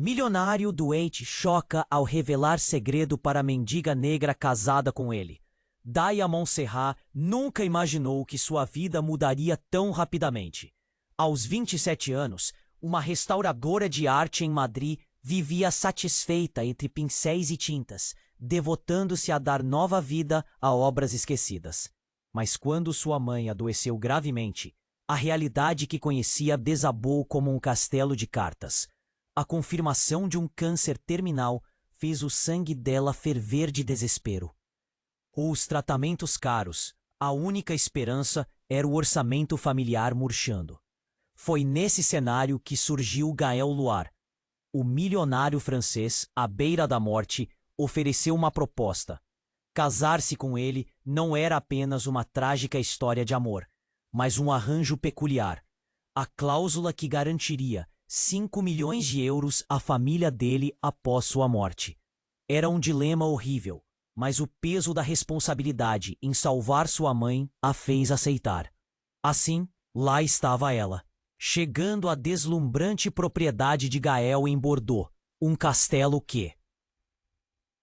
Milionário doente choca ao revelar segredo para a mendiga negra casada com ele. Daia Montserrat nunca imaginou que sua vida mudaria tão rapidamente. Aos 27 anos, uma restauradora de arte em Madrid vivia satisfeita entre pincéis e tintas, devotando-se a dar nova vida a obras esquecidas. Mas quando sua mãe adoeceu gravemente, a realidade que conhecia desabou como um castelo de cartas. A confirmação de um câncer terminal fez o sangue dela ferver de desespero. Os tratamentos caros, a única esperança era o orçamento familiar murchando. Foi nesse cenário que surgiu Gael Loire. O milionário francês, à beira da morte, ofereceu uma proposta. Casar-se com ele não era apenas uma trágica história de amor, mas um arranjo peculiar. A cláusula que garantiria 5 milhões de euros à família dele após sua morte. Era um dilema horrível, mas o peso da responsabilidade em salvar sua mãe a fez aceitar. Assim, lá estava ela, chegando à deslumbrante propriedade de Gael em Bordeaux, um castelo que...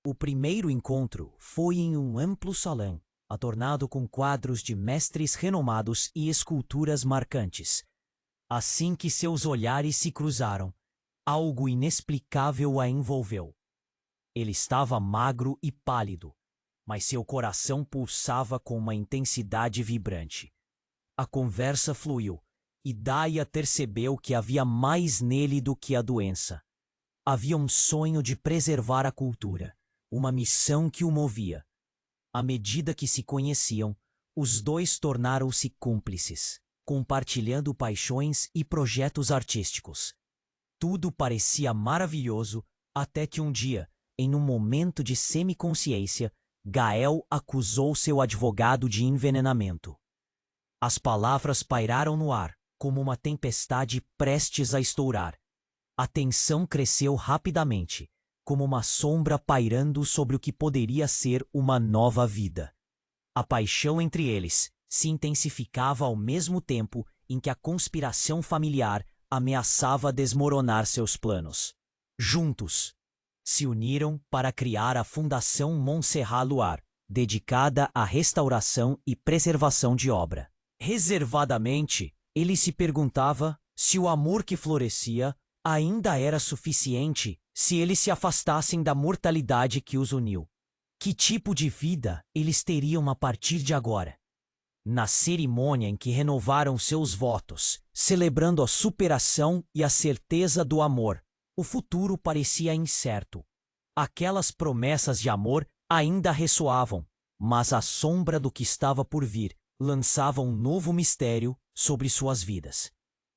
O primeiro encontro foi em um amplo salão, adornado com quadros de mestres renomados e esculturas marcantes. Assim que seus olhares se cruzaram, algo inexplicável a envolveu. Ele estava magro e pálido, mas seu coração pulsava com uma intensidade vibrante. A conversa fluiu, e Daia percebeu que havia mais nele do que a doença. Havia um sonho de preservar a cultura, uma missão que o movia. À medida que se conheciam, os dois tornaram-se cúmplices, compartilhando paixões e projetos artísticos. Tudo parecia maravilhoso até que um dia, em um momento de semiconsciência, Gael acusou seu advogado de envenenamento. As palavras pairaram no ar, como uma tempestade prestes a estourar. A tensão cresceu rapidamente, como uma sombra pairando sobre o que poderia ser uma nova vida. A paixão entre eles se intensificava ao mesmo tempo em que a conspiração familiar ameaçava desmoronar seus planos. Juntos, se uniram para criar a Fundação Montserrat Loire, dedicada à restauração e preservação de obra. Reservadamente, ele se perguntava se o amor que florescia ainda era suficiente se eles se afastassem da mortalidade que os uniu. Que tipo de vida eles teriam a partir de agora? Na cerimônia em que renovaram seus votos, celebrando a superação e a certeza do amor, o futuro parecia incerto. Aquelas promessas de amor ainda ressoavam, mas a sombra do que estava por vir lançava um novo mistério sobre suas vidas.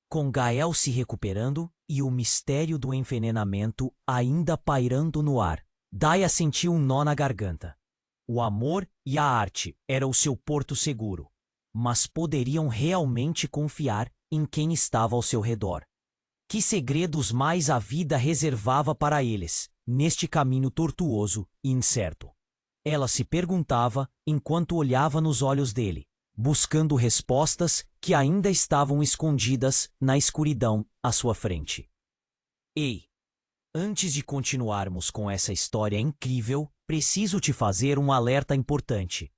Com Gael se recuperando e o mistério do envenenamento ainda pairando no ar, Daia sentiu um nó na garganta. O amor e a arte eram o seu porto seguro, mas poderiam realmente confiar em quem estava ao seu redor. Que segredos mais a vida reservava para eles, neste caminho tortuoso e incerto? Ela se perguntava enquanto olhava nos olhos dele, buscando respostas que ainda estavam escondidas na escuridão à sua frente. Ei, antes de continuarmos com essa história incrível, preciso te fazer um alerta importante.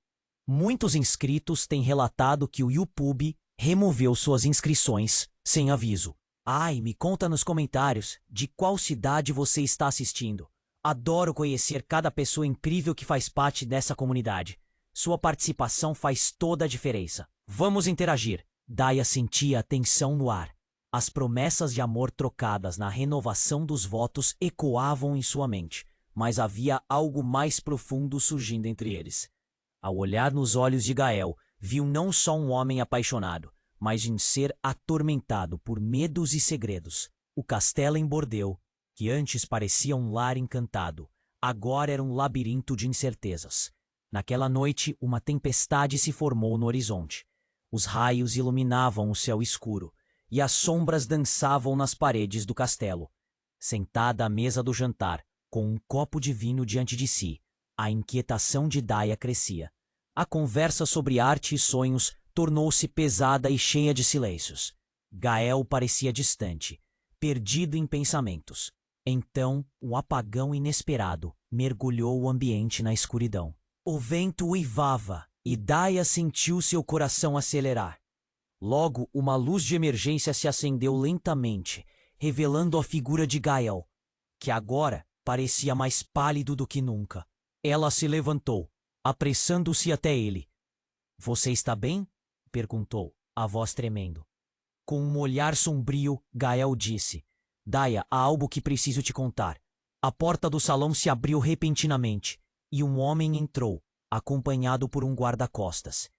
Muitos inscritos têm relatado que o YouTube removeu suas inscrições sem aviso. Ai, me conta nos comentários de qual cidade você está assistindo. Adoro conhecer cada pessoa incrível que faz parte dessa comunidade. Sua participação faz toda a diferença. Vamos interagir. Daia sentia a tensão no ar. As promessas de amor trocadas na renovação dos votos ecoavam em sua mente, mas havia algo mais profundo surgindo entre eles. Ao olhar nos olhos de Gael, viu não só um homem apaixonado, mas em ser atormentado por medos e segredos. O castelo em Bordeaux, que antes parecia um lar encantado, agora era um labirinto de incertezas. Naquela noite, uma tempestade se formou no horizonte. Os raios iluminavam o céu escuro, e as sombras dançavam nas paredes do castelo. Sentada à mesa do jantar, com um copo de vinho diante de si, a inquietação de Daia crescia. A conversa sobre arte e sonhos tornou-se pesada e cheia de silêncios. Gael parecia distante, perdido em pensamentos. Então, um apagão inesperado mergulhou o ambiente na escuridão. O vento uivava e Daya sentiu seu coração acelerar. Logo, uma luz de emergência se acendeu lentamente, revelando a figura de Gael, que agora parecia mais pálido do que nunca. Ela se levantou, apressando-se até ele. "Você está bem?" perguntou, a voz tremendo. Com um olhar sombrio, Gael disse: "Daya, há algo que preciso te contar." A porta do salão se abriu repentinamente e um homem entrou, acompanhado por um guarda-costas.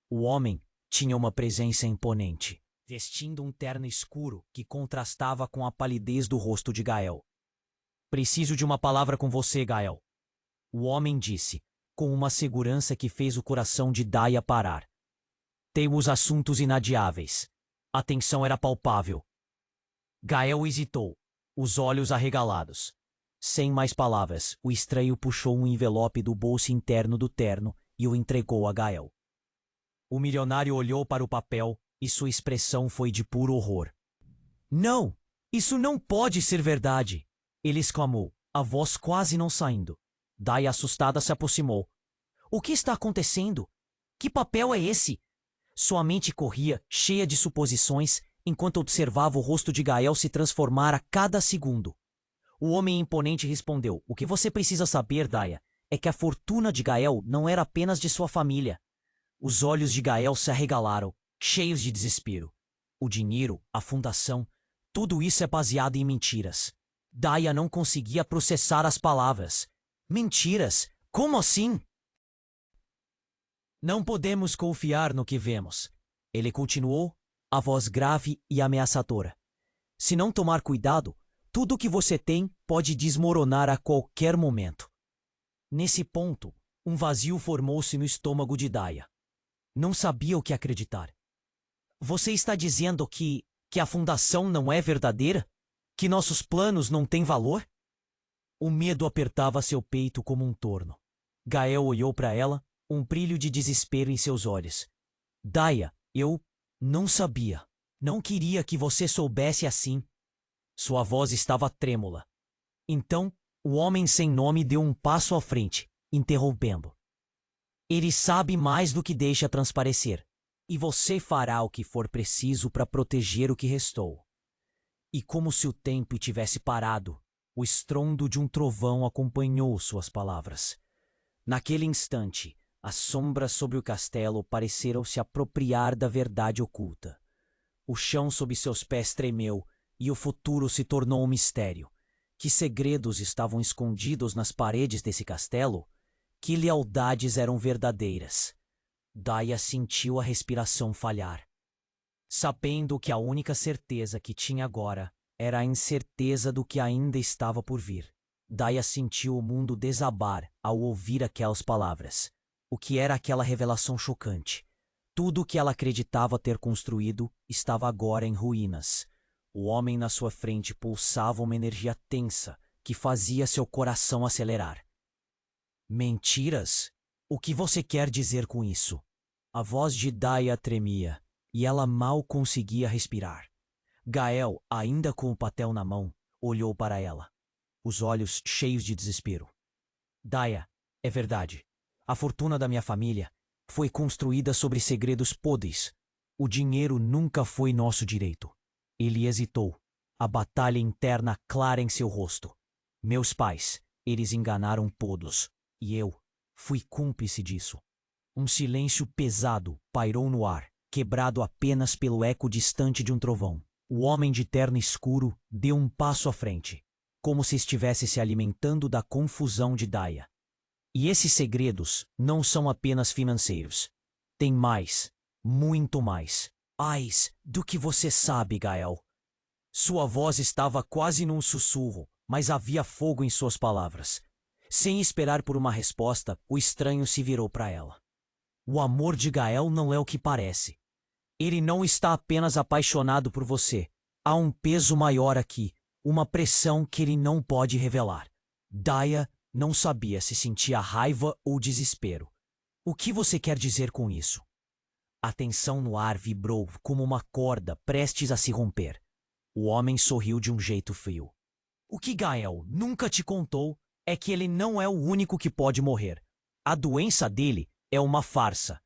O homem tinha uma presença imponente, vestindo um terno escuro que contrastava com a palidez do rosto de Gael. "Preciso de uma palavra com você, Gael," o homem disse, com uma segurança que fez o coração de Daya parar. "Temos assuntos inadiáveis." A tensão era palpável. Gael hesitou, os olhos arregalados. Sem mais palavras, o estranho puxou um envelope do bolso interno do terno e o entregou a Gael. O milionário olhou para o papel e sua expressão foi de puro horror. "Não! Isso não pode ser verdade!" ele exclamou, a voz quase não saindo. Daya, assustada, se aproximou. "O que está acontecendo? Que papel é esse?" Sua mente corria, cheia de suposições, enquanto observava o rosto de Gael se transformar a cada segundo. O homem imponente respondeu: "O que você precisa saber, Daya, é que a fortuna de Gael não era apenas de sua família." Os olhos de Gael se arregalaram, cheios de desespero. O dinheiro, a fundação, tudo isso é baseado em mentiras. Daya não conseguia processar as palavras. "Mentiras? Como assim?" "Não podemos confiar no que vemos," ele continuou, a voz grave e ameaçadora. "Se não tomar cuidado, tudo o que você tem pode desmoronar a qualquer momento." Nesse ponto, um vazio formou-se no estômago de Daya. Não sabia o que acreditar. "Você está dizendo que a fundação não é verdadeira? Que nossos planos não têm valor?" O medo apertava seu peito como um torno. Gael olhou para ela, um brilho de desespero em seus olhos. "Daya, eu não sabia. Não queria que você soubesse assim." Sua voz estava trêmula. Então, o homem sem nome deu um passo à frente, interrompendo. "Ele sabe mais do que deixa transparecer, e você fará o que for preciso para proteger o que restou." E como se o tempo tivesse parado, o estrondo de um trovão acompanhou suas palavras. Naquele instante, as sombras sobre o castelo pareceram se apropriar da verdade oculta. O chão sob seus pés tremeu e o futuro se tornou um mistério. Que segredos estavam escondidos nas paredes desse castelo? Que lealdades eram verdadeiras? Daya sentiu a respiração falhar, sabendo que a única certeza que tinha agora era a incerteza do que ainda estava por vir. Daya sentiu o mundo desabar ao ouvir aquelas palavras. O que era aquela revelação chocante? Tudo o que ela acreditava ter construído estava agora em ruínas. O homem na sua frente pulsava uma energia tensa que fazia seu coração acelerar. "Mentiras? O que você quer dizer com isso?" A voz de Daya tremia e ela mal conseguia respirar. Gael, ainda com o papel na mão, olhou para ela, os olhos cheios de desespero. "Daya, é verdade. A fortuna da minha família foi construída sobre segredos podres. O dinheiro nunca foi nosso direito." Ele hesitou, a batalha interna clara em seu rosto. "Meus pais, eles enganaram todos, e eu fui cúmplice disso." Um silêncio pesado pairou no ar, quebrado apenas pelo eco distante de um trovão. O homem de terno escuro deu um passo à frente, como se estivesse se alimentando da confusão de Daya. "E esses segredos não são apenas financeiros. Tem mais, muito mais. Mais do que você sabe, Gael." Sua voz estava quase num sussurro, mas havia fogo em suas palavras. Sem esperar por uma resposta, o estranho se virou para ela. "O amor de Gael não é o que parece. Ele não está apenas apaixonado por você. Há um peso maior aqui, uma pressão que ele não pode revelar." Daya não sabia se sentia raiva ou desespero. "O que você quer dizer com isso?" A tensão no ar vibrou como uma corda prestes a se romper. O homem sorriu de um jeito frio. O que Gael nunca te contou é que ele não é o único que pode morrer. A doença dele é uma farsa.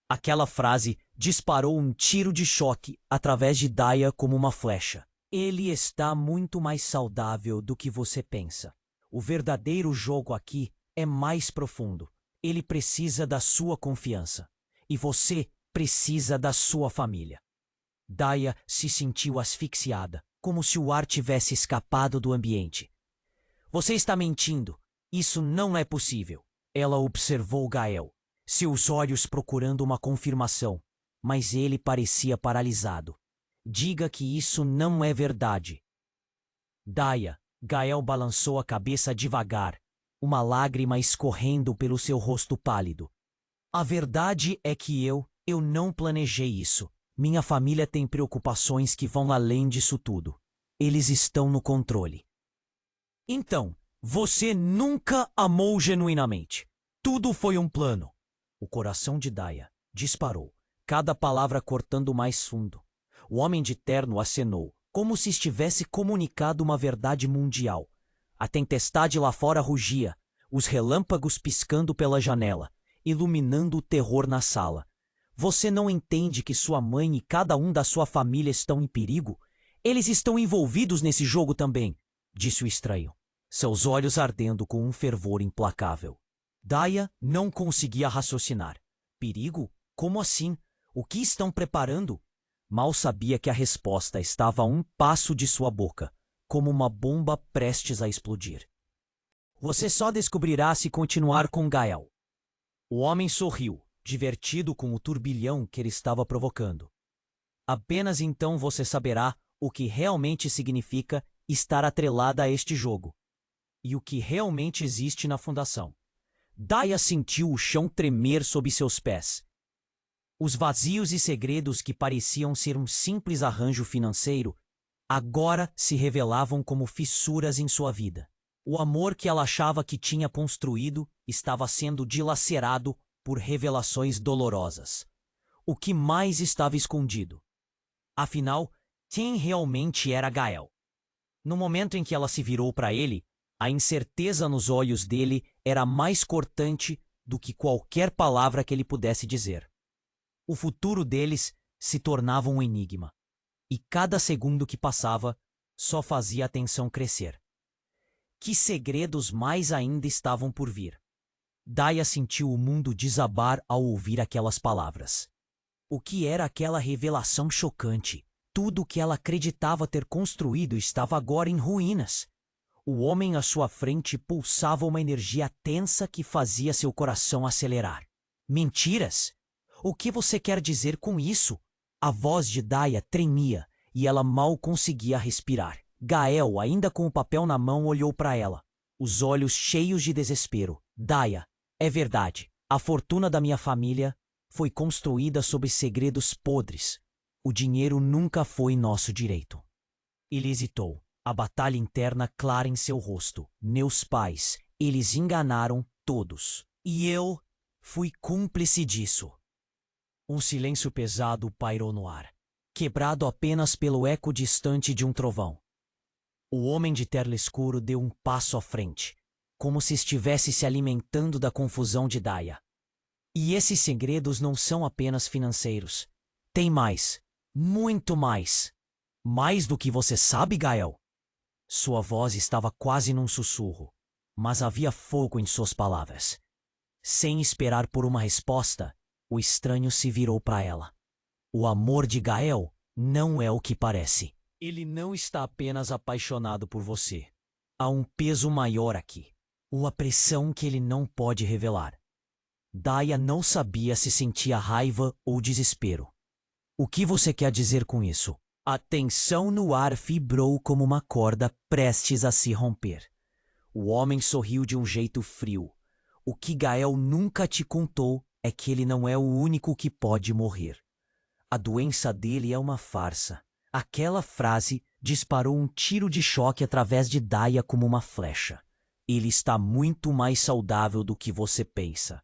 Aquela frase disparou um tiro de choque através de Daya como uma flecha. Ele está muito mais saudável do que você pensa. O verdadeiro jogo aqui é mais profundo. Ele precisa da sua confiança. E você precisa da sua família. Daya se sentiu asfixiada, como se o ar tivesse escapado do ambiente. Você está mentindo. Isso não é possível. Ela observou Gael, seus olhos procurando uma confirmação, mas ele parecia paralisado. Diga que isso não é verdade. Daya, Gael balançou a cabeça devagar, uma lágrima escorrendo pelo seu rosto pálido. A verdade é que eu não planejei isso. Minha família tem preocupações que vão além disso tudo. Eles estão no controle. Então, você nunca amou genuinamente. Tudo foi um plano. O coração de Daya disparou, cada palavra cortando mais fundo. O homem de terno acenou, como se estivesse comunicado uma verdade mundial. A tempestade lá fora rugia, os relâmpagos piscando pela janela, iluminando o terror na sala. Você não entende que sua mãe e cada um da sua família estão em perigo? Eles estão envolvidos nesse jogo também, disse o estranho, seus olhos ardendo com um fervor implacável. Daya não conseguia raciocinar. Perigo? Como assim? O que estão preparando? Mal sabia que a resposta estava a um passo de sua boca, como uma bomba prestes a explodir. Você só descobrirá se continuar com Gael. O homem sorriu, divertido com o turbilhão que ele estava provocando. Apenas então você saberá o que realmente significa estar atrelada a este jogo e o que realmente existe na fundação. Daya sentiu o chão tremer sob seus pés. Os vazios e segredos que pareciam ser um simples arranjo financeiro agora se revelavam como fissuras em sua vida. O amor que ela achava que tinha construído estava sendo dilacerado por revelações dolorosas. O que mais estava escondido? Afinal, quem realmente era Gael? No momento em que ela se virou para ele, a incerteza nos olhos dele era mais cortante do que qualquer palavra que ele pudesse dizer. O futuro deles se tornava um enigma, e cada segundo que passava só fazia a tensão crescer. Que segredos mais ainda estavam por vir? Daya sentiu o mundo desabar ao ouvir aquelas palavras. O que era aquela revelação chocante? Tudo o que ela acreditava ter construído estava agora em ruínas. O homem à sua frente pulsava uma energia tensa que fazia seu coração acelerar. Mentiras? O que você quer dizer com isso? A voz de Daya tremia e ela mal conseguia respirar. Gael, ainda com o papel na mão, olhou para ela, os olhos cheios de desespero. Daya, é verdade. A fortuna da minha família foi construída sob segredos podres. O dinheiro nunca foi nosso direito. Ele hesitou, a batalha interna clara em seu rosto. Meus pais, eles enganaram todos. E eu fui cúmplice disso. Um silêncio pesado pairou no ar, quebrado apenas pelo eco distante de um trovão. O homem de terno escuro deu um passo à frente, como se estivesse se alimentando da confusão de Daya. E esses segredos não são apenas financeiros. Tem mais, muito mais. Mais do que você sabe, Gael? Sua voz estava quase num sussurro, mas havia fogo em suas palavras. Sem esperar por uma resposta, o estranho se virou para ela. O amor de Gael não é o que parece. Ele não está apenas apaixonado por você. Há um peso maior aqui. Uma pressão que ele não pode revelar. Daya não sabia se sentia raiva ou desespero. O que você quer dizer com isso? A tensão no ar vibrou como uma corda prestes a se romper. O homem sorriu de um jeito frio. O que Gael nunca te contou é que ele não é o único que pode morrer. A doença dele é uma farsa. Aquela frase disparou um tiro de choque através de Daya como uma flecha. Ele está muito mais saudável do que você pensa.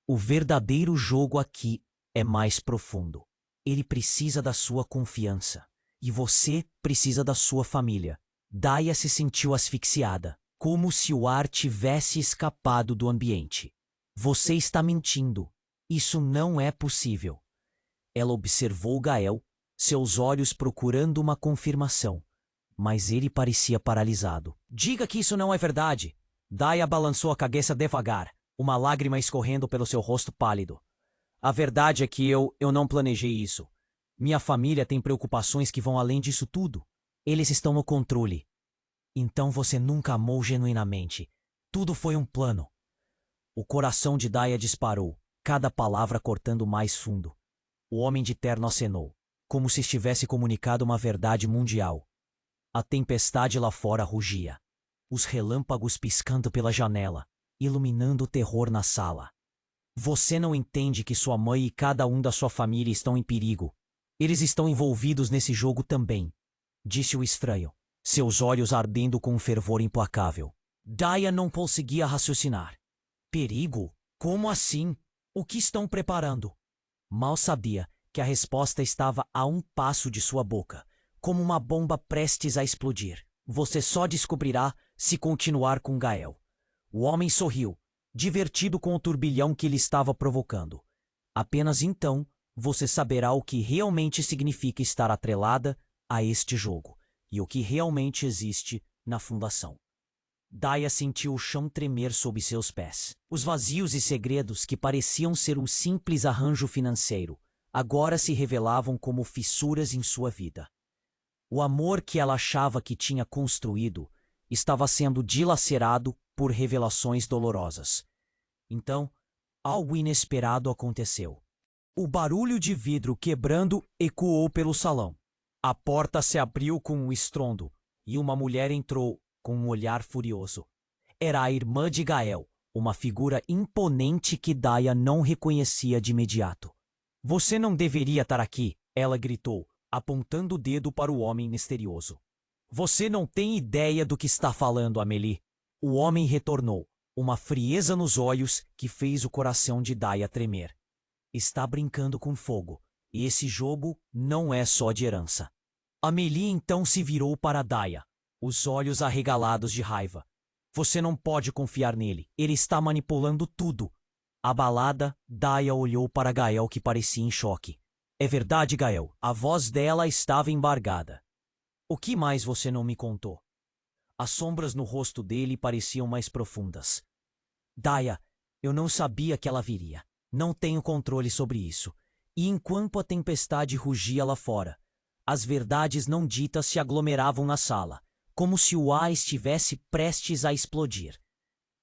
O verdadeiro jogo aqui é mais profundo. Ele precisa da sua confiança. E você precisa da sua família. Daya se sentiu asfixiada, como se o ar tivesse escapado do ambiente. Você está mentindo. Isso não é possível. Ela observou Gael, seus olhos procurando uma confirmação. Mas ele parecia paralisado. Diga que isso não é verdade. Daya balançou a cabeça devagar, uma lágrima escorrendo pelo seu rosto pálido. A verdade é que eu não planejei isso. Minha família tem preocupações que vão além disso tudo. Eles estão no controle. Então você nunca amou genuinamente. Tudo foi um plano. O coração de Daya disparou, cada palavra cortando mais fundo. O homem de terno acenou, como se estivesse comunicado uma verdade mundial. A tempestade lá fora rugia. Os relâmpagos piscando pela janela, iluminando o terror na sala. Você não entende que sua mãe e cada um da sua família estão em perigo. Eles estão envolvidos nesse jogo também, disse o estranho, seus olhos ardendo com um fervor implacável. Daya não conseguia raciocinar. Perigo? Como assim? O que estão preparando? Mal sabia que a resposta estava a um passo de sua boca, como uma bomba prestes a explodir. Você só descobrirá se continuar com Gael. O homem sorriu, divertido com o turbilhão que ele estava provocando. Apenas então você saberá o que realmente significa estar atrelada a este jogo e o que realmente existe na fundação. Daya sentiu o chão tremer sob seus pés. Os vazios e segredos que pareciam ser um simples arranjo financeiro agora se revelavam como fissuras em sua vida. O amor que ela achava que tinha construído estava sendo dilacerado por revelações dolorosas. Então, algo inesperado aconteceu. O barulho de vidro quebrando ecoou pelo salão. A porta se abriu com um estrondo e uma mulher entrou com um olhar furioso. Era a irmã de Gael, uma figura imponente que Daya não reconhecia de imediato. Você não deveria estar aqui, ela gritou, apontando o dedo para o homem misterioso. Você não tem ideia do que está falando, Amélie. O homem retornou, uma frieza nos olhos que fez o coração de Daya tremer. Está brincando com fogo, e esse jogo não é só de herança. Amélie então se virou para Daya, os olhos arregalados de raiva. Você não pode confiar nele, ele está manipulando tudo. Abalada, Daya olhou para Gael, que parecia em choque. É verdade, Gael, a voz dela estava embargada. O que mais você não me contou? As sombras no rosto dele pareciam mais profundas. Daya, eu não sabia que ela viria. Não tenho controle sobre isso. E enquanto a tempestade rugia lá fora, as verdades não ditas se aglomeravam na sala, como se o ar estivesse prestes a explodir.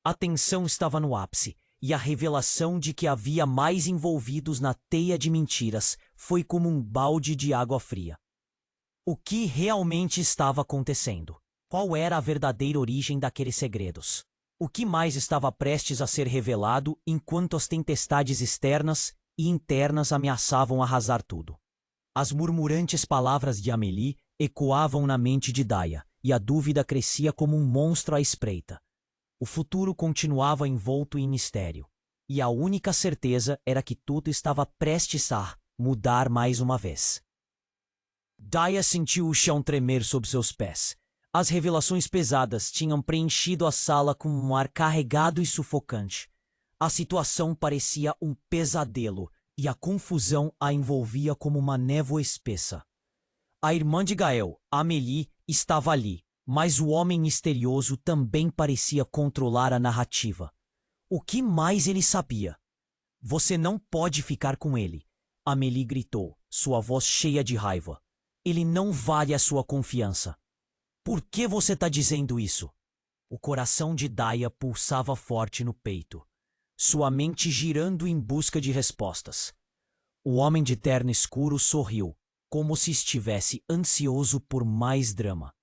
A tensão estava no ápice, e a revelação de que havia mais envolvidos na teia de mentiras foi como um balde de água fria. O que realmente estava acontecendo? Qual era a verdadeira origem daqueles segredos? O que mais estava prestes a ser revelado enquanto as tempestades externas e internas ameaçavam arrasar tudo? As murmurantes palavras de Amélie ecoavam na mente de Daya, e a dúvida crescia como um monstro à espreita. O futuro continuava envolto em mistério, e a única certeza era que tudo estava prestes a mudar mais uma vez. Daya sentiu o chão tremer sob seus pés. As revelações pesadas tinham preenchido a sala com um ar carregado e sufocante. A situação parecia um pesadelo, e a confusão a envolvia como uma névoa espessa. A irmã de Gael, Amélie, estava ali, mas o homem misterioso também parecia controlar a narrativa. O que mais ele sabia? Você não pode ficar com ele, Amélie gritou, sua voz cheia de raiva. Ele não vale a sua confiança. Por que você está dizendo isso? O coração de Daya pulsava forte no peito, sua mente girando em busca de respostas. O homem de terno escuro sorriu, como se estivesse ansioso por mais drama.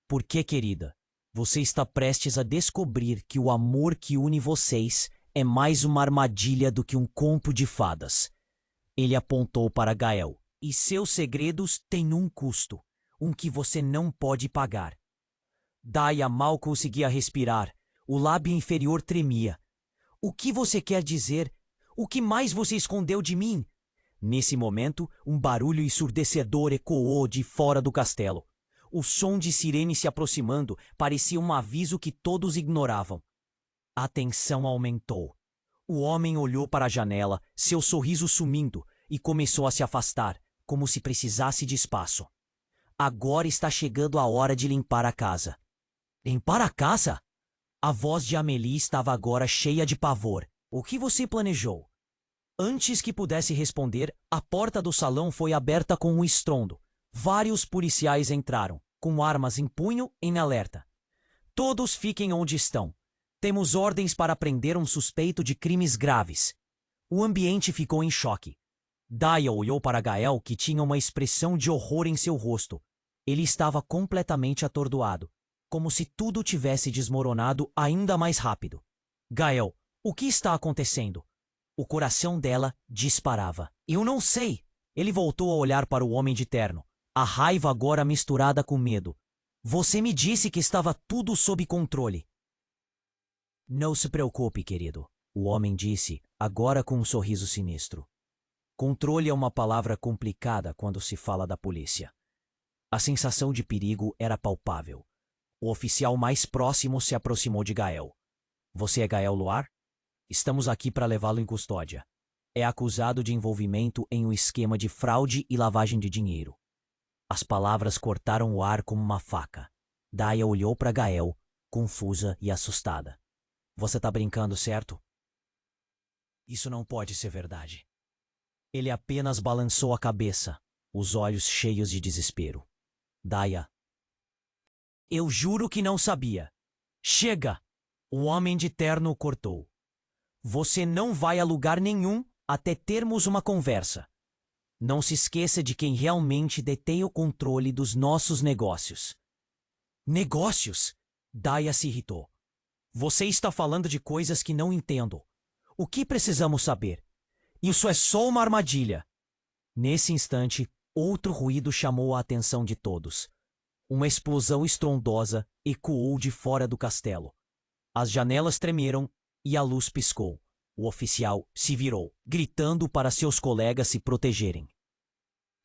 Por que, querida? Você está prestes a descobrir que o amor que une vocês é mais uma armadilha do que um conto de fadas. Ele apontou para Gael. E seus segredos têm um custo, um que você não pode pagar. Daya mal conseguia respirar, o lábio inferior tremia. O que você quer dizer? O que mais você escondeu de mim? Nesse momento, um barulho ensurdecedor ecoou de fora do castelo. O som de sirene se aproximando parecia um aviso que todos ignoravam. A tensão aumentou. O homem olhou para a janela, seu sorriso sumindo, e começou a se afastar, como se precisasse de espaço. Agora está chegando a hora de limpar a casa. Limpar a casa? A voz de Amélie estava agora cheia de pavor. O que você planejou? Antes que pudesse responder, a porta do salão foi aberta com um estrondo. Vários policiais entraram, com armas em punho, em alerta. Todos fiquem onde estão. Temos ordens para prender um suspeito de crimes graves. O ambiente ficou em choque. Daya olhou para Gael, que tinha uma expressão de horror em seu rosto. Ele estava completamente atordoado, como se tudo tivesse desmoronado ainda mais rápido. Gael, o que está acontecendo? O coração dela disparava. Eu não sei. Ele voltou a olhar para o homem de terno, a raiva agora misturada com medo. Você me disse que estava tudo sob controle. Não se preocupe, querido, o homem disse, agora com um sorriso sinistro. Controle é uma palavra complicada quando se fala da polícia. A sensação de perigo era palpável. O oficial mais próximo se aproximou de Gael. Você é Gael Loar? Estamos aqui para levá-lo em custódia. É acusado de envolvimento em um esquema de fraude e lavagem de dinheiro. As palavras cortaram o ar como uma faca. Daya olhou para Gael, confusa e assustada. Você tá brincando, certo? Isso não pode ser verdade. Ele apenas balançou a cabeça, os olhos cheios de desespero. Daya. Eu juro que não sabia. Chega! O homem de terno o cortou. Você não vai a lugar nenhum até termos uma conversa. Não se esqueça de quem realmente detém o controle dos nossos negócios. Negócios? Daya se irritou. Você está falando de coisas que não entendo. O que precisamos saber? Isso é só uma armadilha. Nesse instante, outro ruído chamou a atenção de todos. Uma explosão estrondosa ecoou de fora do castelo. As janelas tremeram e a luz piscou. O oficial se virou, gritando para seus colegas se protegerem.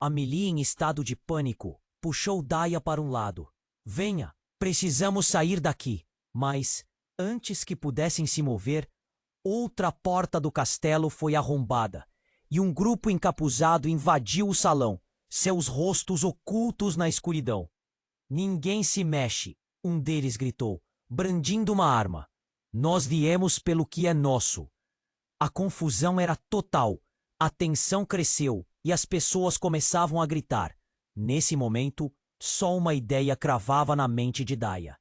Amélie, em estado de pânico, puxou Daya para um lado. Venha, precisamos sair daqui. Mas, antes que pudessem se mover, outra porta do castelo foi arrombada e um grupo encapuzado invadiu o salão, seus rostos ocultos na escuridão. Ninguém se mexe, um deles gritou, brandindo uma arma. Nós viemos pelo que é nosso. A confusão era total, a tensão cresceu e as pessoas começavam a gritar. Nesse momento, só uma ideia cravava na mente de Daya.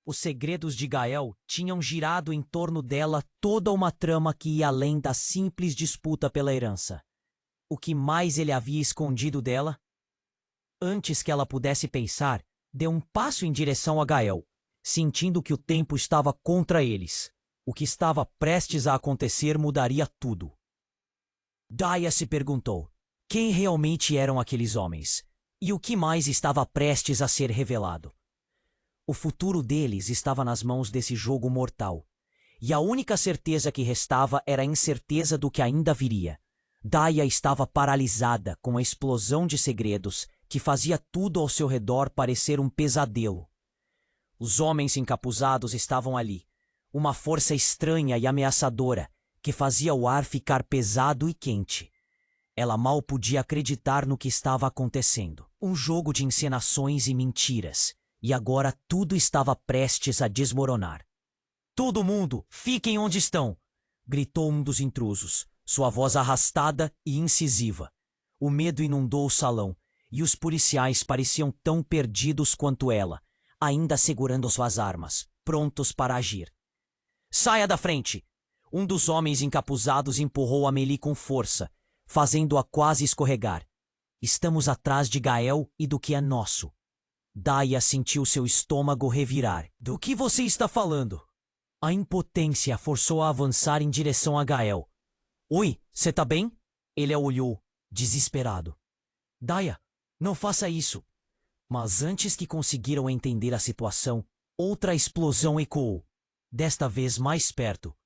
Os segredos de Gael tinham girado em torno dela toda uma trama que ia além da simples disputa pela herança. O que mais ele havia escondido dela? Antes que ela pudesse pensar, deu um passo em direção a Gael, sentindo que o tempo estava contra eles. O que estava prestes a acontecer mudaria tudo. Daya se perguntou, quem realmente eram aqueles homens? E o que mais estava prestes a ser revelado? O futuro deles estava nas mãos desse jogo mortal. E a única certeza que restava era a incerteza do que ainda viria. Daya estava paralisada com a explosão de segredos que fazia tudo ao seu redor parecer um pesadelo. Os homens encapuzados estavam ali, uma força estranha e ameaçadora que fazia o ar ficar pesado e quente. Ela mal podia acreditar no que estava acontecendo. Um jogo de encenações e mentiras. E agora tudo estava prestes a desmoronar. Todo mundo, fiquem onde estão! Gritou um dos intrusos, sua voz arrastada e incisiva. O medo inundou o salão, e os policiais pareciam tão perdidos quanto ela, ainda segurando suas armas, prontos para agir. Saia da frente! Um dos homens encapuzados empurrou Amélie com força, fazendo-a quase escorregar. Estamos atrás de Gael e do que é nosso. Daya sentiu seu estômago revirar. Do que você está falando? A impotência forçou a avançar em direção a Gael. Oi, você tá bem? Ele a olhou, desesperado. Daya, não faça isso. Mas antes que conseguiram entender a situação, outra explosão ecoou, desta vez mais perto.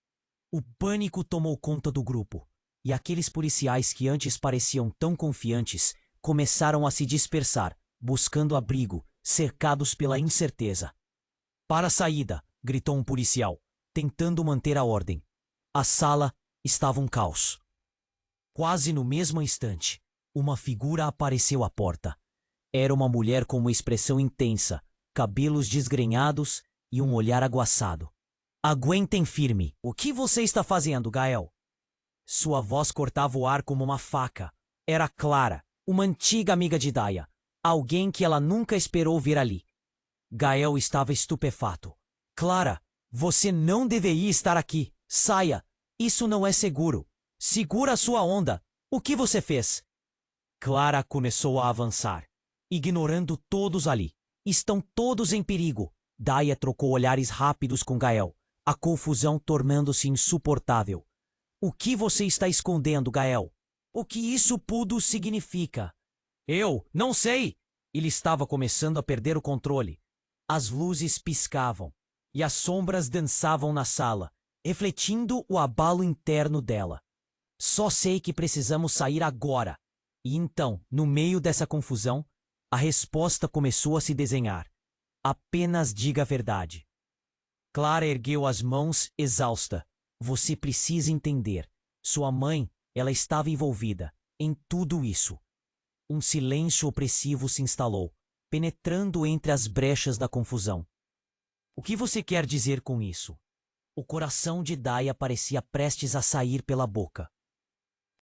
O pânico tomou conta do grupo, e aqueles policiais que antes pareciam tão confiantes começaram a se dispersar, buscando abrigo, cercados pela incerteza. Para a saída, gritou um policial, tentando manter a ordem. A sala estava um caos. Quase no mesmo instante, uma figura apareceu à porta. Era uma mulher com uma expressão intensa, cabelos desgrenhados e um olhar aguaçado. Aguentem firme. O que você está fazendo, Gael? Sua voz cortava o ar como uma faca. Era Clara, uma antiga amiga de Daya, alguém que ela nunca esperou ver ali. Gael estava estupefato. Clara, você não deveria estar aqui. Saia. Isso não é seguro. Segura a sua onda. O que você fez? Clara começou a avançar, ignorando todos ali. Estão todos em perigo. Daya trocou olhares rápidos com Gael, a confusão tornando-se insuportável. O que você está escondendo, Gael? O que isso tudo significa? Eu não sei! Ele estava começando a perder o controle. As luzes piscavam e as sombras dançavam na sala, refletindo o abalo interno dela. Só sei que precisamos sair agora. E então, no meio dessa confusão, a resposta começou a se desenhar. Apenas diga a verdade. Clara ergueu as mãos, exausta. Você precisa entender. Sua mãe, ela estava envolvida em tudo isso. Um silêncio opressivo se instalou, penetrando entre as brechas da confusão. O que você quer dizer com isso? O coração de Daya parecia prestes a sair pela boca.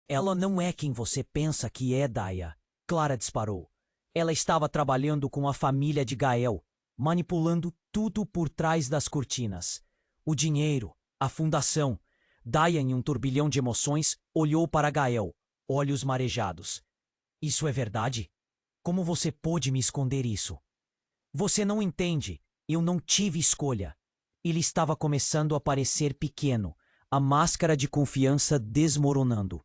Ela não é quem você pensa que é, Daya. Clara disparou. Ela estava trabalhando com a família de Gael, manipulando tudo por trás das cortinas. O dinheiro, a fundação. Daya, em um turbilhão de emoções, olhou para Gael, olhos marejados. Isso é verdade? Como você pôde me esconder isso? Você não entende. Eu não tive escolha. Ele estava começando a parecer pequeno, a máscara de confiança desmoronando.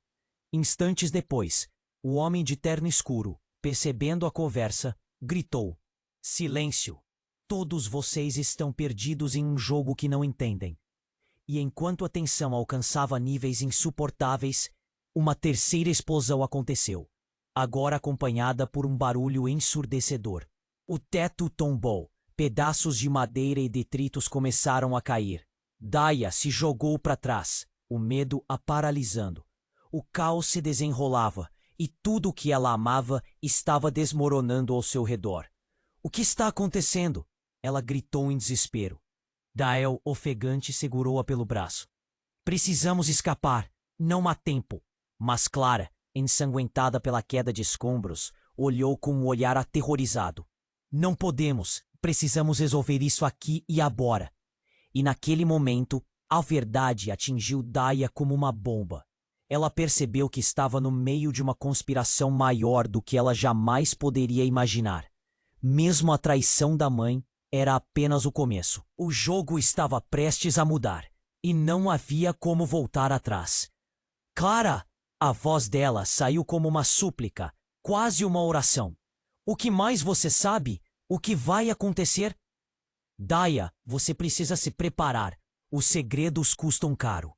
Instantes depois, o homem de terno escuro, percebendo a conversa, gritou: Silêncio! Todos vocês estão perdidos em um jogo que não entendem. E enquanto a tensão alcançava níveis insuportáveis, uma terceira explosão aconteceu, agora acompanhada por um barulho ensurdecedor. O teto tombou, pedaços de madeira e detritos começaram a cair. Daya se jogou para trás, o medo a paralisando. O caos se desenrolava e tudo o que ela amava estava desmoronando ao seu redor. O que está acontecendo? Ela gritou em desespero. Dael, ofegante, segurou-a pelo braço. Precisamos escapar. Não há tempo. Mas Clara, ensanguentada pela queda de escombros, olhou com um olhar aterrorizado. Não podemos. Precisamos resolver isso aqui e agora. E naquele momento, a verdade atingiu Daya como uma bomba. Ela percebeu que estava no meio de uma conspiração maior do que ela jamais poderia imaginar. Mesmo a traição da mãe era apenas o começo. O jogo estava prestes a mudar, e não havia como voltar atrás. Clara! A voz dela saiu como uma súplica, quase uma oração. O que mais você sabe? O que vai acontecer? Daya, você precisa se preparar. Os segredos custam caro.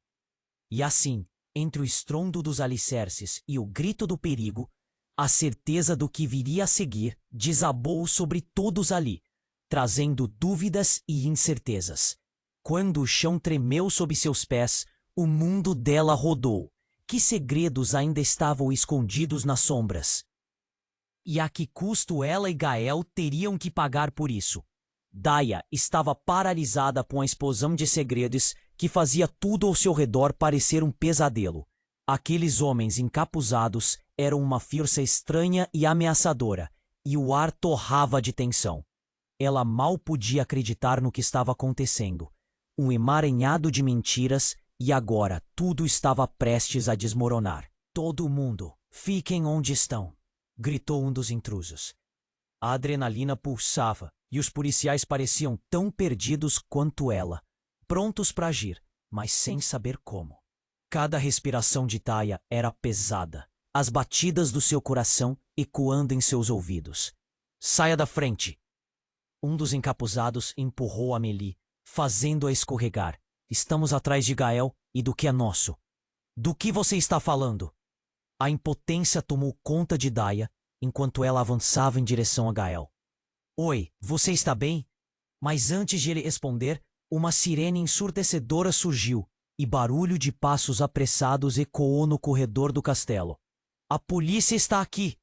E assim, entre o estrondo dos alicerces e o grito do perigo, a certeza do que viria a seguir desabou sobre todos ali, trazendo dúvidas e incertezas. Quando o chão tremeu sob seus pés, o mundo dela rodou. Que segredos ainda estavam escondidos nas sombras? E a que custo ela e Gael teriam que pagar por isso? Daya estava paralisada com a explosão de segredos que fazia tudo ao seu redor parecer um pesadelo. Aqueles homens encapuzados eram uma força estranha e ameaçadora, e o ar torrava de tensão. Ela mal podia acreditar no que estava acontecendo. Um emaranhado de mentiras, e agora tudo estava prestes a desmoronar. Todo mundo, fiquem onde estão, gritou um dos intrusos. A adrenalina pulsava, e os policiais pareciam tão perdidos quanto ela, prontos para agir, mas sem saber como. Cada respiração de Daya era pesada, as batidas do seu coração ecoando em seus ouvidos. Saia da frente! Um dos encapuzados empurrou Amélie, fazendo-a escorregar. Estamos atrás de Gael e do que é nosso. Do que você está falando? A impotência tomou conta de Daya enquanto ela avançava em direção a Gael. Oi, você está bem? Mas antes de ele responder, uma sirene ensurdecedora surgiu e barulho de passos apressados ecoou no corredor do castelo. A polícia está aqui!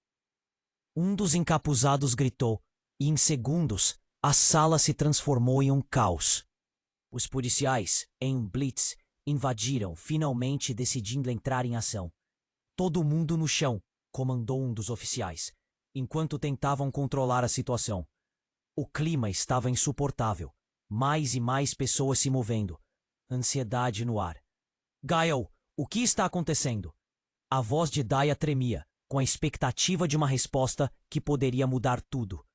Um dos encapuzados gritou, e em segundos, a sala se transformou em um caos. Os policiais, em um blitz, invadiram, finalmente decidindo entrar em ação. Todo mundo no chão, comandou um dos oficiais, enquanto tentavam controlar a situação. O clima estava insuportável. Mais e mais pessoas se movendo. Ansiedade no ar. Gael, o que está acontecendo? A voz de Daya tremia, com a expectativa de uma resposta que poderia mudar tudo.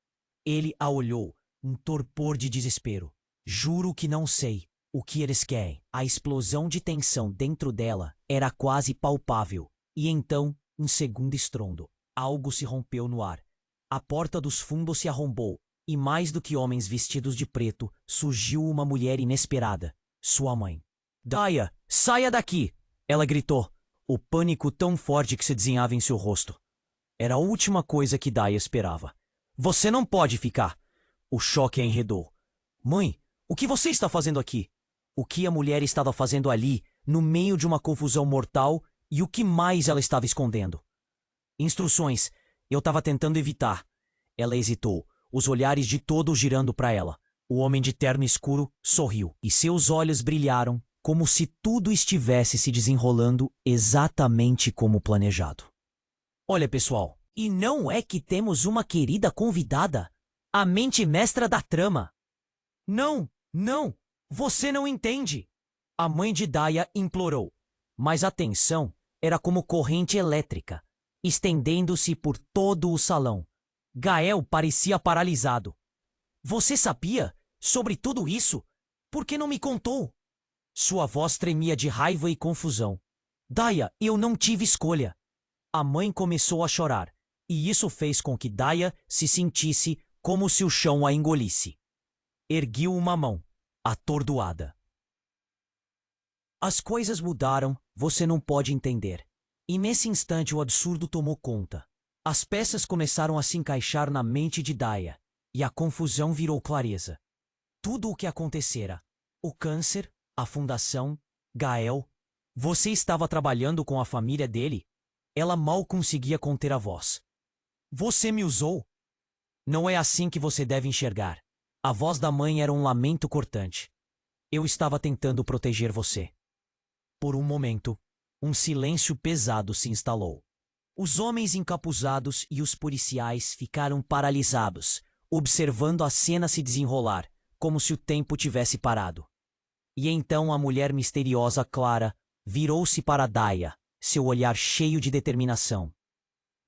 Ele a olhou, um torpor de desespero. Juro que não sei o que eles querem. A explosão de tensão dentro dela era quase palpável. E então, um segundo estrondo. Algo se rompeu no ar. A porta dos fundos se arrombou. E mais do que homens vestidos de preto, surgiu uma mulher inesperada, sua mãe. Daya, saia daqui! Ela gritou, o pânico tão forte que se desenhava em seu rosto. Era a última coisa que Daya esperava. Você não pode ficar! O choque a enredou. Mãe, o que você está fazendo aqui? O que a mulher estava fazendo ali, no meio de uma confusão mortal, e o que mais ela estava escondendo? Instruções. Eu estava tentando evitar. Ela hesitou. Os olhares de todos girando para ela. O homem de terno escuro sorriu, e seus olhos brilharam como se tudo estivesse se desenrolando exatamente como planejado. Olha, pessoal, e não é que temos uma querida convidada? A mente mestra da trama. Não, não, você não entende. A mãe de Daya implorou, mas a tensão era como corrente elétrica, estendendo-se por todo o salão. Gael parecia paralisado. Você sabia sobre tudo isso? Por que não me contou? Sua voz tremia de raiva e confusão. Daya, eu não tive escolha. A mãe começou a chorar, e isso fez com que Daya se sentisse como se o chão a engolisse. Erguiu uma mão, atordoada. As coisas mudaram, você não pode entender. E nesse instante o absurdo tomou conta. As peças começaram a se encaixar na mente de Daya, e a confusão virou clareza. Tudo o que acontecera, o câncer, a fundação, Gael, você estava trabalhando com a família dele? Ela mal conseguia conter a voz. Você me usou? Não é assim que você deve enxergar. A voz da mãe era um lamento cortante. Eu estava tentando proteger você. Por um momento, um silêncio pesado se instalou. Os homens encapuzados e os policiais ficaram paralisados, observando a cena se desenrolar, como se o tempo tivesse parado. E então a mulher misteriosa Clara virou-se para Daya, seu olhar cheio de determinação.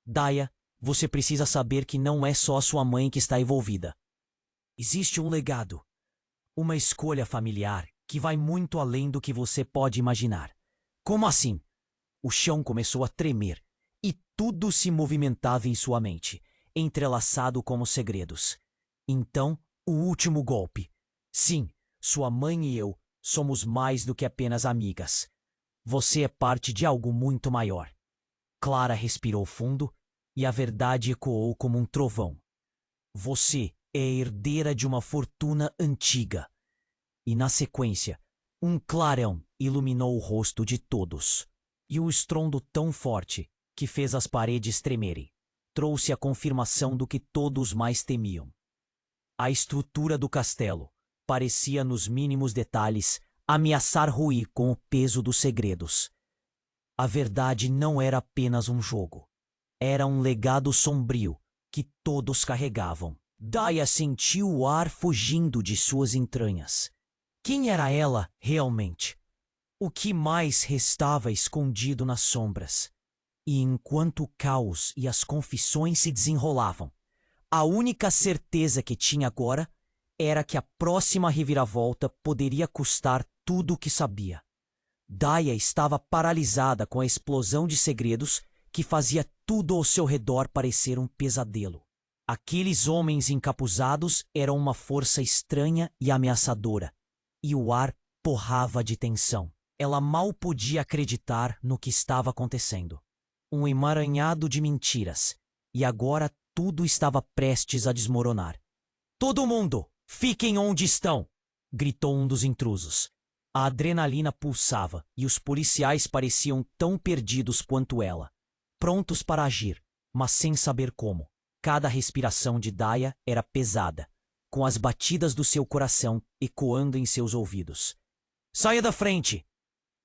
Daya, você precisa saber que não é só sua mãe que está envolvida. Existe um legado, uma escolha familiar que vai muito além do que você pode imaginar. Como assim? O chão começou a tremer. E tudo se movimentava em sua mente, entrelaçado como segredos. Então, o último golpe. Sim, sua mãe e eu somos mais do que apenas amigas. Você é parte de algo muito maior. Clara respirou fundo e a verdade ecoou como um trovão. Você é herdeira de uma fortuna antiga. E na sequência, um clarão iluminou o rosto de todos. E o estrondo tão forte que fez as paredes tremerem, trouxe a confirmação do que todos mais temiam. A estrutura do castelo parecia, nos mínimos detalhes, ameaçar ruir com o peso dos segredos. A verdade não era apenas um jogo. Era um legado sombrio que todos carregavam. Daya sentiu o ar fugindo de suas entranhas. Quem era ela, realmente? O que mais restava escondido nas sombras? E enquanto o caos e as confissões se desenrolavam, a única certeza que tinha agora era que a próxima reviravolta poderia custar tudo o que sabia. Daya estava paralisada com a explosão de segredos que fazia tudo ao seu redor parecer um pesadelo. Aqueles homens encapuzados eram uma força estranha e ameaçadora, e o ar porrava de tensão. Ela mal podia acreditar no que estava acontecendo. Um emaranhado de mentiras, e agora tudo estava prestes a desmoronar. Todo mundo, fiquem onde estão! Gritou um dos intrusos. A adrenalina pulsava e os policiais pareciam tão perdidos quanto ela, prontos para agir, mas sem saber como. Cada respiração de Daya era pesada, com as batidas do seu coração ecoando em seus ouvidos. Saia da frente!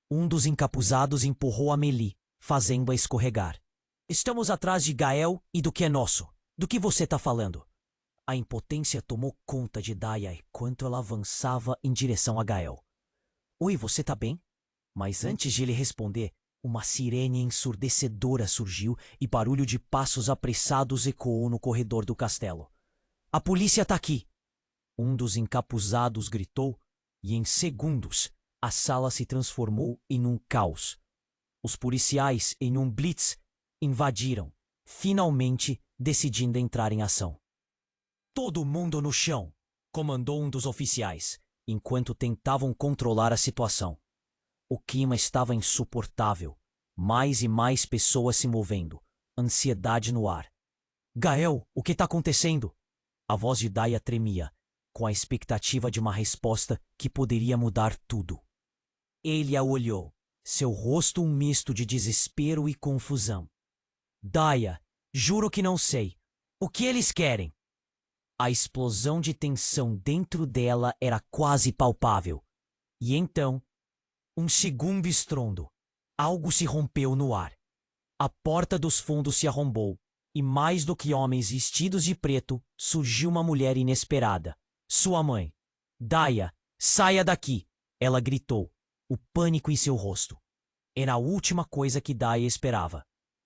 Um dos encapuzados empurrou Amélie, fazendo-a escorregar. Estamos atrás de Gael e do que é nosso. Do que você está falando? A impotência tomou conta de Daya enquanto ela avançava em direção a Gael. Oi, você tá bem? Mas antes de ele responder, uma sirene ensurdecedora surgiu e barulho de passos apressados ecoou no corredor do castelo. A polícia tá aqui! Um dos encapuzados gritou e em segundos a sala se transformou em um caos. Os policiais, em um blitz, invadiram, finalmente decidindo entrar em ação. Todo mundo no chão! Comandou um dos oficiais, enquanto tentavam controlar a situação. O clima estava insuportável. Mais e mais pessoas se movendo. Ansiedade no ar. Gael, o que está acontecendo? A voz de Daya tremia, com a expectativa de uma resposta que poderia mudar tudo. Ele a olhou, seu rosto um misto de desespero e confusão. Daya, juro que não sei. O que eles querem? A explosão de tensão dentro dela era quase palpável. E então, um segundo estrondo. Algo se rompeu no ar. A porta dos fundos se arrombou, e mais do que homens vestidos de preto, surgiu uma mulher inesperada. Sua mãe. Daya, saia daqui! Ela gritou, o pânico em seu rosto. Era a última coisa que Daya esperava.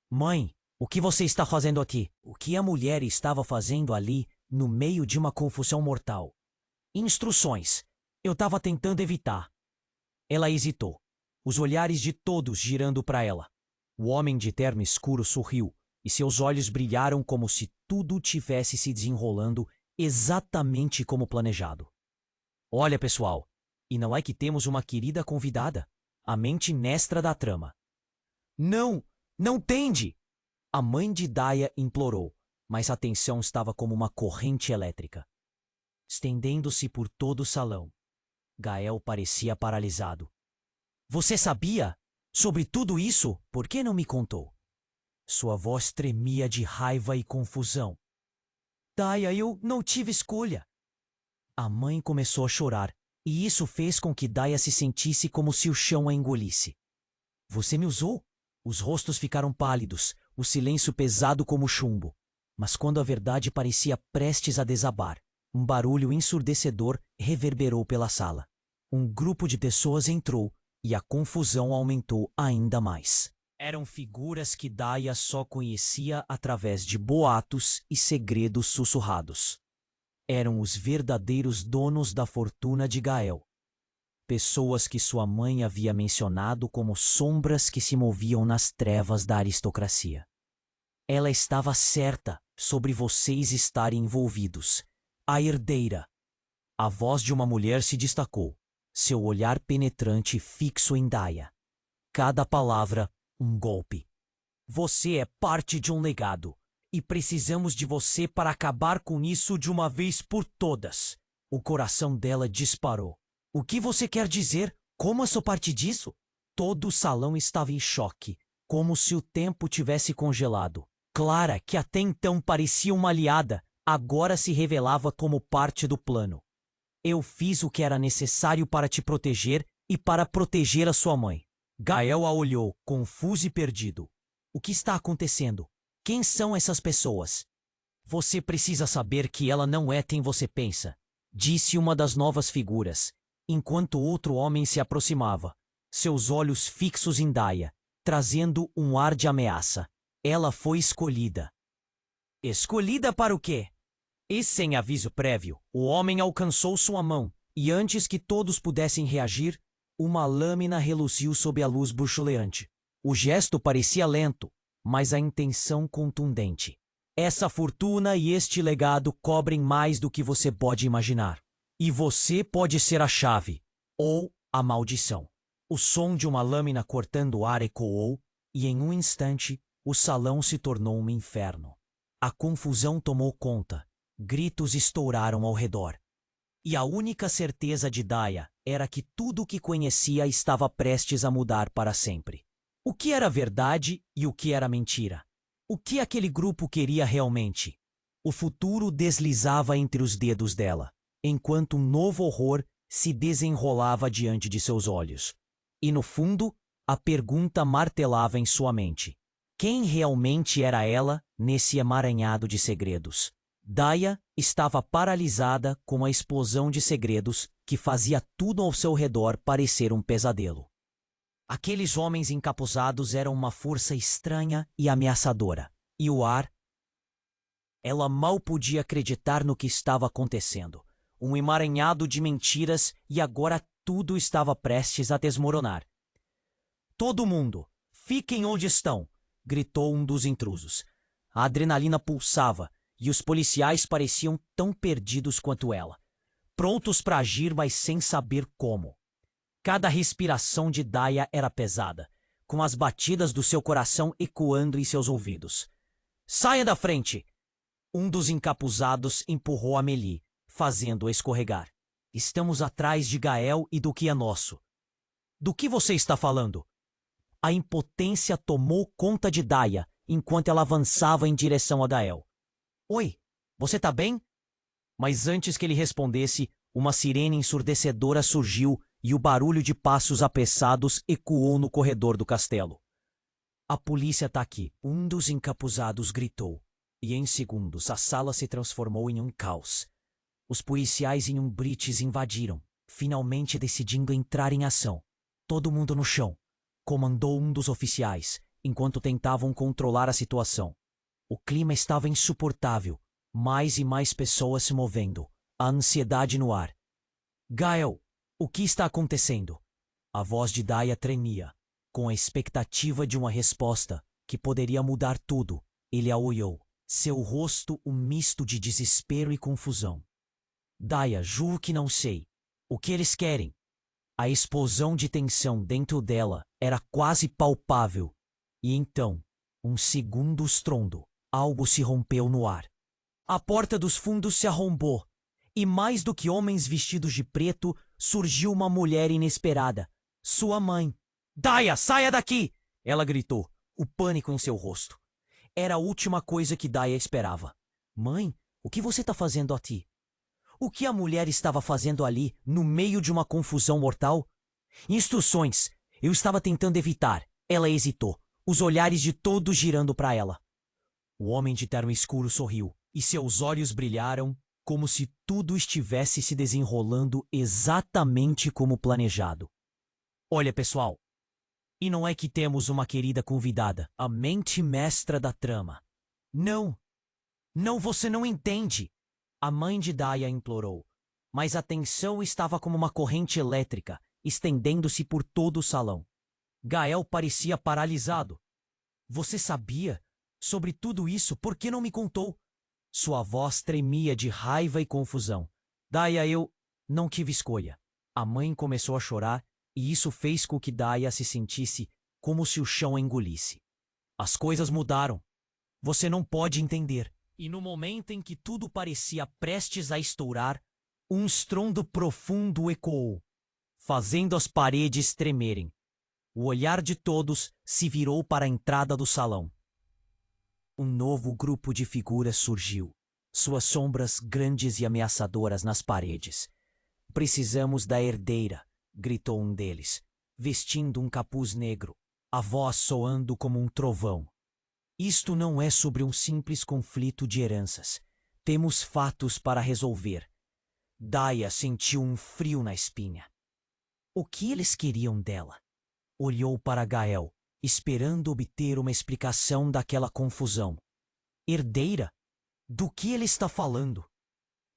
Mãe, o que você está fazendo aqui? O que a mulher estava fazendo ali, no meio de uma confusão mortal? Instruções. Eu estava tentando evitar. Ela hesitou, os olhares de todos girando para ela. O homem de terno escuro sorriu, e seus olhos brilharam como se tudo tivesse se desenrolando exatamente como planejado. Olha, pessoal, e não é que temos uma querida convidada, a mente mestra da trama. Não, não tende! A mãe de Daya implorou, mas a tensão estava como uma corrente elétrica, estendendo-se por todo o salão. Gael parecia paralisado. Você sabia sobre tudo isso? Por que não me contou? Sua voz tremia de raiva e confusão. Daya, eu não tive escolha. A mãe começou a chorar, e isso fez com que Daya se sentisse como se o chão a engolisse. Você me usou? Os rostos ficaram pálidos, o silêncio pesado como chumbo. Mas quando a verdade parecia prestes a desabar, um barulho ensurdecedor reverberou pela sala. Um grupo de pessoas entrou e a confusão aumentou ainda mais. Eram figuras que Daya só conhecia através de boatos e segredos sussurrados. Eram os verdadeiros donos da fortuna de Gael. Pessoas que sua mãe havia mencionado como sombras que se moviam nas trevas da aristocracia. Ela estava certa sobre vocês estarem envolvidos. A herdeira. A voz de uma mulher se destacou, seu olhar penetrante fixo em Daya. Cada palavra, um golpe. Você é parte de um legado, e precisamos de você para acabar com isso de uma vez por todas. O coração dela disparou. O que você quer dizer? Como eu sou parte disso? Todo o salão estava em choque, como se o tempo tivesse congelado. Clara, que até então parecia uma aliada, agora se revelava como parte do plano. Eu fiz o que era necessário para te proteger e para proteger a sua mãe. Gael a olhou, confuso e perdido. O que está acontecendo? Quem são essas pessoas? Você precisa saber que ela não é quem você pensa, disse uma das novas figuras, enquanto outro homem se aproximava, seus olhos fixos em Daya, trazendo um ar de ameaça. Ela foi escolhida. Escolhida para o quê? E sem aviso prévio, o homem alcançou sua mão, e antes que todos pudessem reagir, uma lâmina reluziu sob a luz bruxuleante. O gesto parecia lento, mas a intenção contundente. Essa fortuna e este legado cobrem mais do que você pode imaginar. E você pode ser a chave, ou a maldição. O som de uma lâmina cortando o ar ecoou, e em um instante, o salão se tornou um inferno. A confusão tomou conta, Gritos estouraram ao redor. E a única certeza de Daya era que tudo o que conhecia estava prestes a mudar para sempre. O que era verdade e o que era mentira? O que aquele grupo queria realmente? O futuro deslizava entre os dedos dela, enquanto um novo horror se desenrolava diante de seus olhos. E no fundo, a pergunta martelava em sua mente. Quem realmente era ela nesse emaranhado de segredos? Daya estava paralisada com a explosão de segredos que fazia tudo ao seu redor parecer um pesadelo. Aqueles homens encapuzados eram uma força estranha e ameaçadora. E o ar? Ela mal podia acreditar no que estava acontecendo. Um emaranhado de mentiras e agora tudo estava prestes a desmoronar. Todo mundo, fiquem onde estão! Gritou um dos intrusos. A adrenalina pulsava e os policiais pareciam tão perdidos quanto ela, prontos para agir, mas sem saber como. Cada respiração de Daya era pesada, com as batidas do seu coração ecoando em seus ouvidos. Saia da frente! Um dos encapuzados empurrou Amélie, fazendo-a escorregar. Estamos atrás de Gael e do que é nosso. Do que você está falando? A impotência tomou conta de Daya enquanto ela avançava em direção a Gael. Oi, você tá bem? Mas antes que ele respondesse, uma sirene ensurdecedora surgiu e o barulho de passos apressados ecoou no corredor do castelo. A polícia tá aqui, um dos encapuzados gritou, e em segundos a sala se transformou em um caos. Os policiais em umbrites invadiram, finalmente decidindo entrar em ação. Todo mundo no chão, comandou um dos oficiais, enquanto tentavam controlar a situação. O clima estava insuportável, mais e mais pessoas se movendo, a ansiedade no ar. Gael, o que está acontecendo? A voz de Daya tremia, com a expectativa de uma resposta que poderia mudar tudo. Ele a olhou, seu rosto um misto de desespero e confusão. Daya, juro que não sei. O que eles querem? A explosão de tensão dentro dela era quase palpável. E então, um segundo estrondo. Algo se rompeu no ar. A porta dos fundos se arrombou, e mais do que homens vestidos de preto, surgiu uma mulher inesperada. Sua mãe. Daya, saia daqui! Ela gritou, o pânico em seu rosto. Era a última coisa que Daya esperava. Mãe, o que você está fazendo aqui? O que a mulher estava fazendo ali, no meio de uma confusão mortal? Instruções. Eu estava tentando evitar. Ela hesitou, os olhares de todos girando para ela. O homem de terno escuro sorriu, e seus olhos brilharam como se tudo estivesse se desenrolando exatamente como planejado. Olha, pessoal, e não é que temos uma querida convidada, a mente mestra da trama. Não, você não entende, a mãe de Daya implorou, mas a tensão estava como uma corrente elétrica, estendendo-se por todo o salão. Gael parecia paralisado. Você sabia sobre tudo isso, por que não me contou? Sua voz tremia de raiva e confusão. Daya, eu não tive escolha. A mãe começou a chorar e isso fez com que Daya se sentisse como se o chão a engolisse. As coisas mudaram. Você não pode entender. E no momento em que tudo parecia prestes a estourar, um estrondo profundo ecoou, fazendo as paredes tremerem. O olhar de todos se virou para a entrada do salão. Um novo grupo de figuras surgiu, suas sombras grandes e ameaçadoras nas paredes. Precisamos da herdeira, gritou um deles, vestindo um capuz negro, a voz soando como um trovão. Isto não é sobre um simples conflito de heranças. Temos fatos para resolver. Daya sentiu um frio na espinha. O que eles queriam dela? Olhou para Gael, esperando obter uma explicação daquela confusão. Herdeira? Do que ele está falando?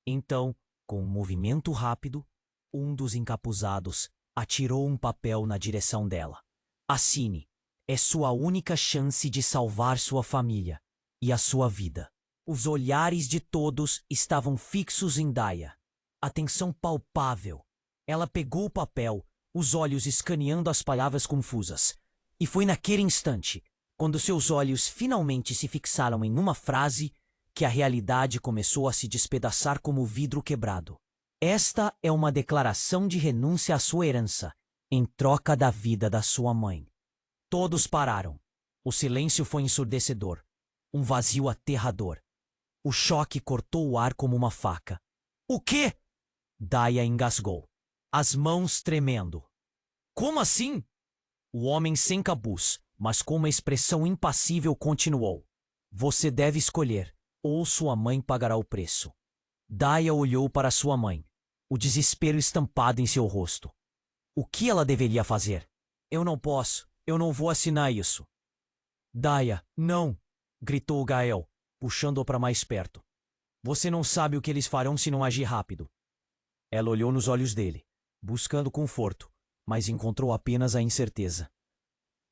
Então, com um movimento rápido, um dos encapuzados atirou um papel na direção dela. Assine. É sua única chance de salvar sua família e a sua vida. Os olhares de todos estavam fixos em Daya. Atenção palpável. Ela pegou o papel, os olhos escaneando as palavras confusas. E foi naquele instante, quando seus olhos finalmente se fixaram em uma frase, que a realidade começou a se despedaçar como vidro quebrado. Esta é uma declaração de renúncia à sua herança, em troca da vida da sua mãe. Todos pararam. O silêncio foi ensurdecedor. Um vazio aterrador. O choque cortou o ar como uma faca. O quê? Daya engasgou, as mãos tremendo. Como assim? O homem sem capuz, mas com uma expressão impassível, continuou. Você deve escolher, ou sua mãe pagará o preço. Daya olhou para sua mãe, o desespero estampado em seu rosto. O que ela deveria fazer? Eu não posso, eu não vou assinar isso. Daya, não! Gritou Gael, puxando-o para mais perto. Você não sabe o que eles farão se não agir rápido. Ela olhou nos olhos dele, buscando conforto, mas encontrou apenas a incerteza.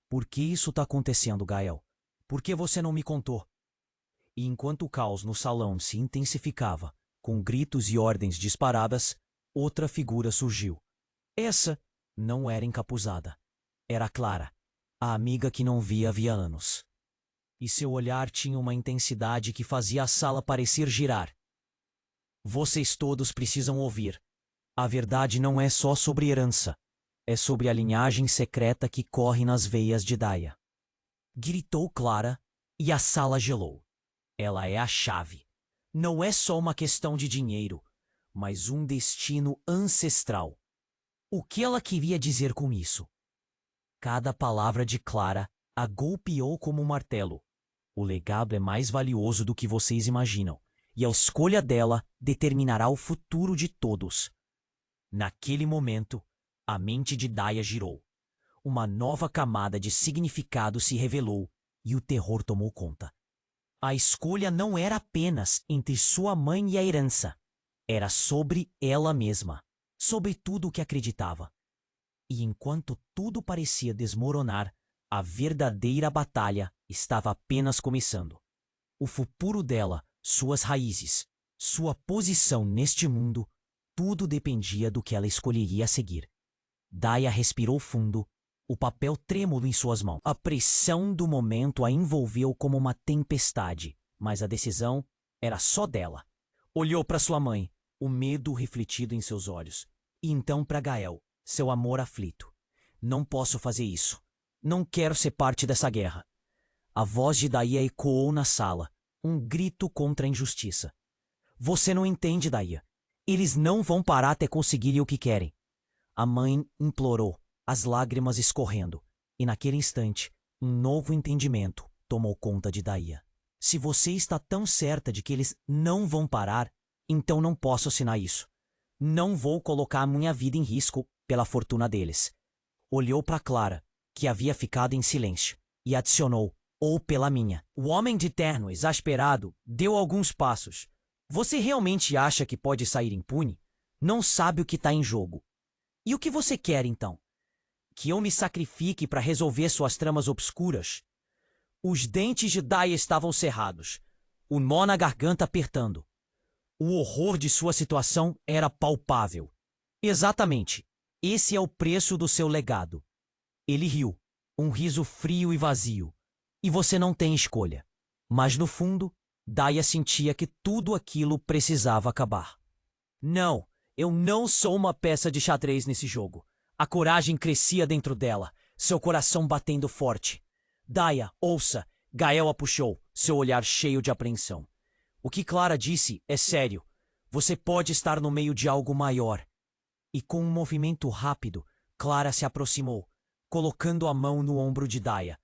Por que isso está acontecendo, Gael? Por que você não me contou? E enquanto o caos no salão se intensificava, com gritos e ordens disparadas, outra figura surgiu. Essa não era encapuzada. Era Clara, a amiga que não via havia anos. E seu olhar tinha uma intensidade que fazia a sala parecer girar. Vocês todos precisam ouvir. A verdade não é só sobre herança. É sobre a linhagem secreta que corre nas veias de Daya. Gritou Clara, e a sala gelou. Ela é a chave. Não é só uma questão de dinheiro, mas um destino ancestral. O que ela queria dizer com isso? Cada palavra de Clara a golpeou como um martelo. O legado é mais valioso do que vocês imaginam, e a escolha dela determinará o futuro de todos. Naquele momento, a mente de Daya girou. Uma nova camada de significado se revelou e o terror tomou conta. A escolha não era apenas entre sua mãe e a herança. Era sobre ela mesma, sobre tudo o que acreditava. E enquanto tudo parecia desmoronar, a verdadeira batalha estava apenas começando. O futuro dela, suas raízes, sua posição neste mundo, tudo dependia do que ela escolheria a seguir. Daya respirou fundo, o papel trêmulo em suas mãos. A pressão do momento a envolveu como uma tempestade, mas a decisão era só dela. Olhou para sua mãe, o medo refletido em seus olhos, e então para Gael, seu amor aflito. Não posso fazer isso. Não quero ser parte dessa guerra. A voz de Daya ecoou na sala, um grito contra a injustiça. Você não entende, Daya. Eles não vão parar até conseguirem o que querem. A mãe implorou, as lágrimas escorrendo, e naquele instante, um novo entendimento tomou conta de Daya. Se você está tão certa de que eles não vão parar, então não posso assinar isso. Não vou colocar a minha vida em risco pela fortuna deles. Olhou para Clara, que havia ficado em silêncio, e adicionou, ou pela minha. O homem de terno, exasperado, deu alguns passos. Você realmente acha que pode sair impune? Não sabe o que está em jogo. E o que você quer, então? Que eu me sacrifique para resolver suas tramas obscuras? Os dentes de Daya estavam cerrados, o nó na garganta apertando. O horror de sua situação era palpável. Exatamente. Esse é o preço do seu legado. Ele riu, um riso frio e vazio. E você não tem escolha. Mas no fundo, Daya sentia que tudo aquilo precisava acabar. Não, eu não sou uma peça de xadrez nesse jogo. A coragem crescia dentro dela, seu coração batendo forte. Daya, ouça, Gael a puxou, seu olhar cheio de apreensão. O que Clara disse é sério. Você pode estar no meio de algo maior. E com um movimento rápido, Clara se aproximou, colocando a mão no ombro de Daya.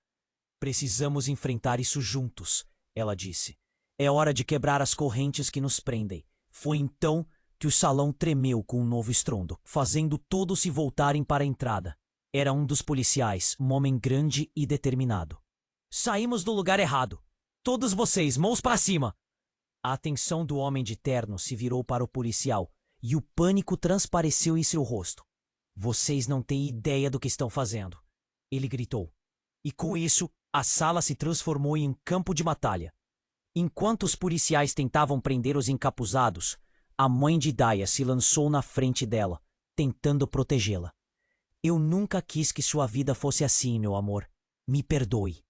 Precisamos enfrentar isso juntos, ela disse. É hora de quebrar as correntes que nos prendem. Foi então que o salão tremeu com um novo estrondo, fazendo todos se voltarem para a entrada. Era um dos policiais, um homem grande e determinado. Saímos do lugar errado. Todos vocês, mãos para cima! A atenção do homem de terno se virou para o policial e o pânico transpareceu em seu rosto. Vocês não têm ideia do que estão fazendo, ele gritou. E com isso, a sala se transformou em um campo de batalha. Enquanto os policiais tentavam prender os encapuzados, a mãe de Daya se lançou na frente dela, tentando protegê-la. Eu nunca quis que sua vida fosse assim, meu amor. Me perdoe.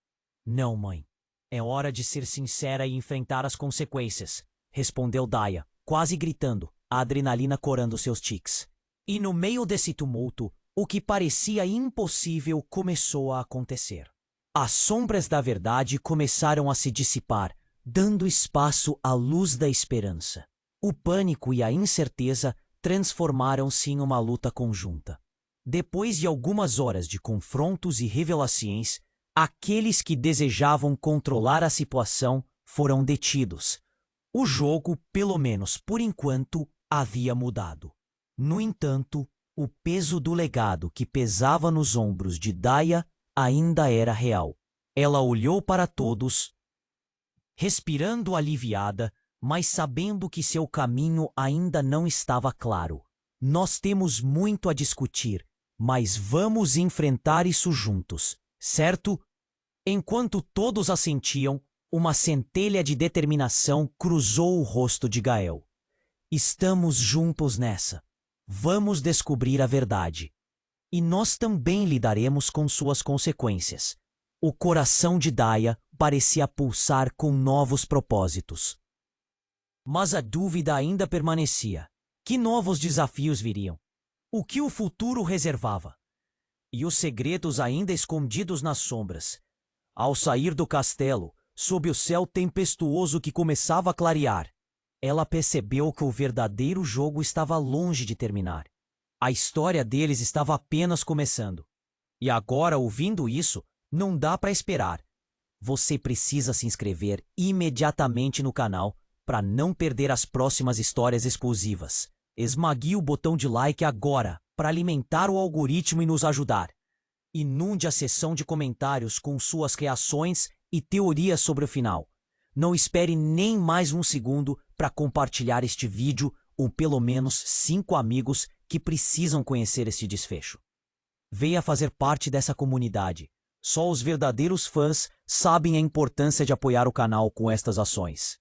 Não, mãe. É hora de ser sincera e enfrentar as consequências, respondeu Daya, quase gritando, a adrenalina corando seus tics. E no meio desse tumulto, o que parecia impossível começou a acontecer. As sombras da verdade começaram a se dissipar, dando espaço à luz da esperança. O pânico e a incerteza transformaram-se em uma luta conjunta. Depois de algumas horas de confrontos e revelações, aqueles que desejavam controlar a situação foram detidos. O jogo, pelo menos por enquanto, havia mudado. No entanto, o peso do legado que pesava nos ombros de Daya ainda era real. Ela olhou para todos, respirando aliviada, mas sabendo que seu caminho ainda não estava claro. Nós temos muito a discutir, mas vamos enfrentar isso juntos, certo? Enquanto todos assentiam, uma centelha de determinação cruzou o rosto de Gael. Estamos juntos nessa. Vamos descobrir a verdade. E nós também lidaremos com suas consequências. O coração de Daya parecia pulsar com novos propósitos. Mas a dúvida ainda permanecia. Que novos desafios viriam? O que o futuro reservava? E os segredos ainda escondidos nas sombras. Ao sair do castelo, sob o céu tempestuoso que começava a clarear, ela percebeu que o verdadeiro jogo estava longe de terminar. A história deles estava apenas começando. E agora, ouvindo isso, não dá para esperar. Você precisa se inscrever imediatamente no canal para não perder as próximas histórias exclusivas. Esmague o botão de like agora para alimentar o algoritmo e nos ajudar. Inunde a seção de comentários com suas reações e teorias sobre o final. Não espere nem mais um segundo para compartilhar este vídeo com pelo menos 5 amigos que precisam conhecer este desfecho. Venha fazer parte dessa comunidade. Só os verdadeiros fãs sabem a importância de apoiar o canal com estas ações.